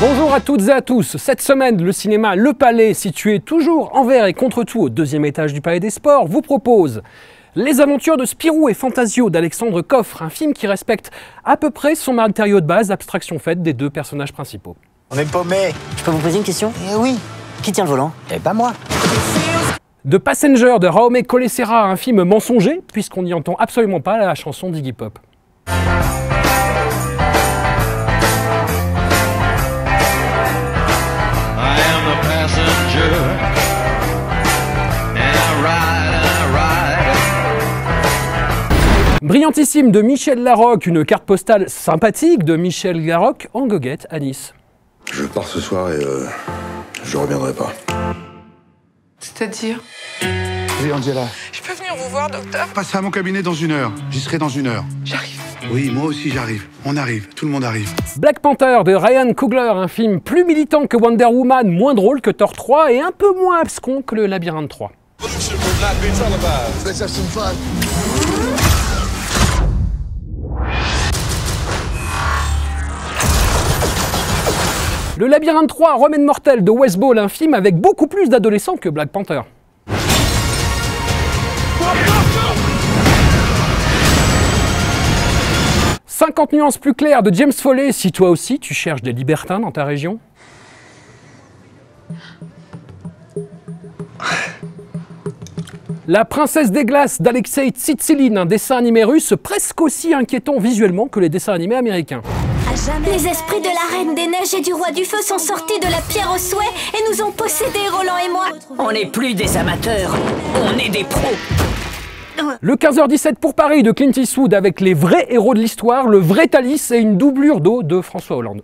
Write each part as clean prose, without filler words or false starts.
Bonjour à toutes et à tous. Cette semaine, le cinéma Le Palais, situé toujours envers et contre tout au deuxième étage du Palais des Sports, vous propose Les aventures de Spirou et Fantasio d'Alexandre Coffre, un film qui respecte à peu près son matériau de base, abstraction faite des deux personnages principaux. On est paumés. Je peux vous poser une question? Eh oui. Qui tient le volant? Eh ben moi. The Passenger de Jaume Collet-Serra, un film mensonger, puisqu'on n'y entend absolument pas la chanson d'Iggy Pop. Brillantissime de Michel Larocque, une carte postale sympathique de Michel Larocque en goguette à Nice. Je pars ce soir et je reviendrai pas. C'est-à-dire? Oui, Angela. Je peux venir vous voir, docteur? Passez à mon cabinet dans 1 heure. J'y serai dans 1 heure. J'arrive. Oui, moi aussi j'arrive. On arrive. Tout le monde arrive. Black Panther de Ryan Coogler, un film plus militant que Wonder Woman, moins drôle que Thor 3 et un peu moins abscon que le Labyrinthe 3. Le Labyrinthe 3, Remède mortel de Wes Ball, un film avec beaucoup plus d'adolescents que Black Panther. « 50 nuances plus claires de James Foley, si toi aussi tu cherches des libertins dans ta région. » La princesse des glaces d'Alexei Tsitsilin, un dessin animé russe presque aussi inquiétant visuellement que les dessins animés américains. Les esprits de la Reine des Neiges et du Roi du Feu sont sortis de la pierre au souhait et nous ont possédés, Roland et moi. On n'est plus des amateurs, on est des pros. Le 15h17 pour Paris de Clint Eastwood avec les vrais héros de l'histoire, le vrai Thalys et une doublure d'eau de François Hollande.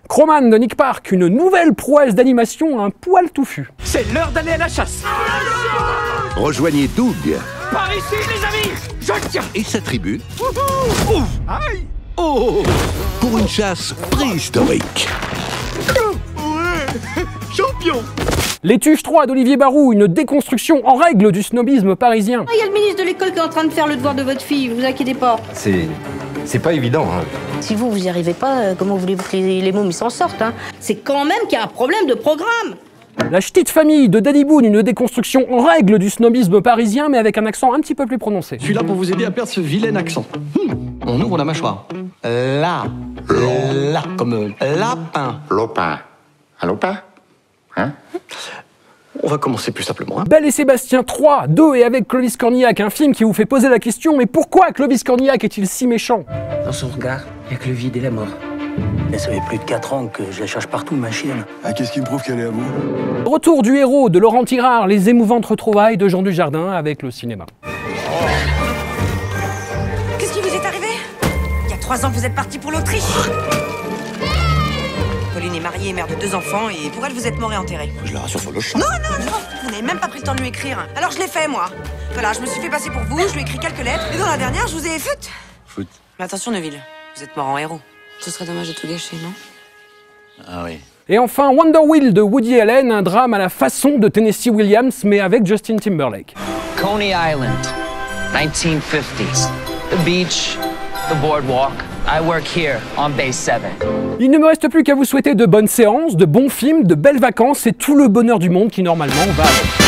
Croman de Nick Park, une nouvelle prouesse d'animation un poil touffu. C'est l'heure d'aller à la chasse. Rejoignez Doug Par ici, les amis. Je tiens. et sa tribu Aïe. Oh. pour une chasse préhistorique. Ouais. Champion. Les Tuches 3 d'Olivier Barou, une déconstruction en règle du snobisme parisien. Il y a le ministre de l'école qui est en train de faire le devoir de votre fille, vous inquiétez pas. C'est pas évident, hein. Si vous y arrivez pas, comment voulez-vous que les mômes s'en sortent, hein? C'est quand même qu'il y a un problème de programme. La Ch'tite Famille de Danny Boone, une déconstruction en règle du snobisme parisien mais avec un accent un petit peu plus prononcé. Je suis là pour vous aider à perdre ce vilain accent. On ouvre la mâchoire. Là. Là. Comme lapin. Lopin. Un lopin? Hein? On va commencer plus simplement. Hein. Belle et Sébastien 3, 2 et avec Clovis Cornillac, un film qui vous fait poser la question mais pourquoi Clovis Cornillac est-il si méchant? Dans son regard, il n'y a que le vide et la mort. Mais ça fait plus de 4 ans que je la cherche partout, ma chienne. Ah, qu'est-ce qui me prouve qu'elle est à vous? Retour du héros de Laurent Tirard, les émouvantes retrouvailles de Jean Dujardin avec le cinéma. Qu'est-ce qui vous est arrivé? Il y a 3 ans que vous êtes parti pour l'Autriche. Pauline est mariée et mère de 2 enfants et pour elle vous êtes mort et enterré. Je la rassure sur le champ. Non, vous n'avez même pas pris le temps de lui écrire. Alors je l'ai fait moi. Voilà, je me suis fait passer pour vous, je lui ai écrit quelques lettres et dans la dernière je vous ai foot. Foot. Mais attention Neville, vous êtes mort en héros. Ce serait dommage de tout gâcher, non? Ah oui. Et enfin Wonder Wheel de Woody Allen, un drame à la façon de Tennessee Williams mais avec Justin Timberlake. Coney Island, 1950s. The beach, the boardwalk. I work here on base 7. Il ne me reste plus qu'à vous souhaiter de bonnes séances, de bons films, de belles vacances et tout le bonheur du monde qui normalement va avec.